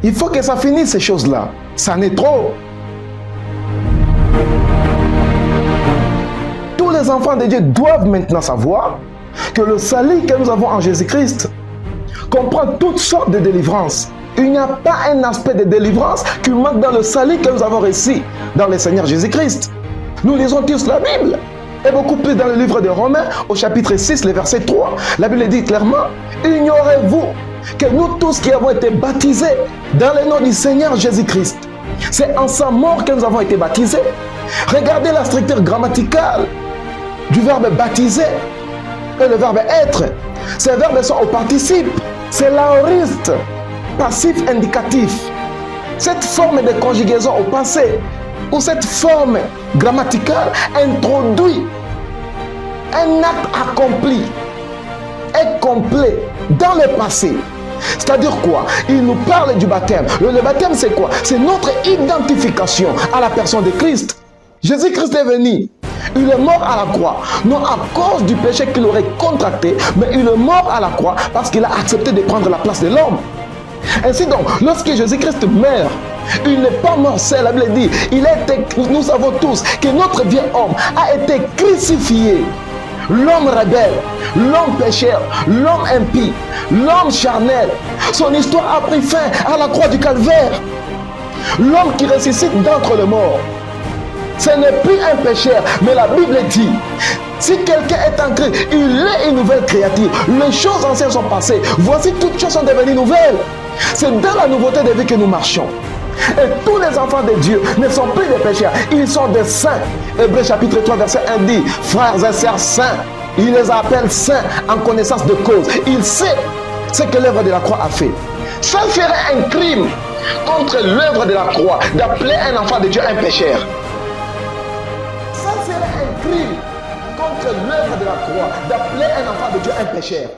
Il faut que ça finisse ces choses-là. Ça n'est trop. Tous les enfants de Dieu doivent maintenant savoir que le salut que nous avons en Jésus-Christ comprend toutes sortes de délivrances. Il n'y a pas un aspect de délivrance qui manque dans le salut que nous avons reçu dans le Seigneur Jésus-Christ. Nous lisons tous la Bible. Et beaucoup plus dans le livre de Romains, au chapitre 6, le verset 3. La Bible dit clairement, ignorez-vous que nous tous qui avons été baptisés dans le nom du Seigneur Jésus-Christ, c'est en sa mort que nous avons été baptisés. Regardez la structure grammaticale du verbe baptiser et le verbe être. Ces verbes sont au participe. C'est l'aoriste, passif indicatif. Cette forme de conjugaison au passé ou cette forme grammaticale introduit un acte accompli et complet dans le passé. C'est-à-dire quoi? Il nous parle du baptême. Le baptême, c'est quoi? C'est notre identification à la personne de Christ. Jésus-Christ est venu. Il est mort à la croix, non à cause du péché qu'il aurait contracté, mais il est mort à la croix parce qu'il a accepté de prendre la place de l'homme. Ainsi donc, lorsque Jésus-Christ meurt, il n'est pas mort seul. La Bible dit, nous savons tous que notre vieux homme a été crucifié. L'homme rebelle, l'homme pécheur, l'homme impie, l'homme charnel, son histoire a pris fin à la croix du calvaire. L'homme qui ressuscite d'entre les morts, ce n'est plus un pécheur, mais la Bible dit, si quelqu'un est en Christ, il est une nouvelle créature. Les choses anciennes sont passées. Voici, toutes choses sont devenues nouvelles. C'est dans la nouveauté de vie que nous marchons. Et tous les enfants de Dieu ne sont plus des pécheurs, ils sont des saints. Hébreux chapitre 3 verset 1 dit, frères et sœurs saints, il les appelle saints en connaissance de cause. Il sait ce que l'œuvre de la croix a fait. Ça serait un crime contre l'œuvre de la croix d'appeler un enfant de Dieu un pécheur. Ça serait un crime contre l'œuvre de la croix d'appeler un enfant de Dieu un pécheur.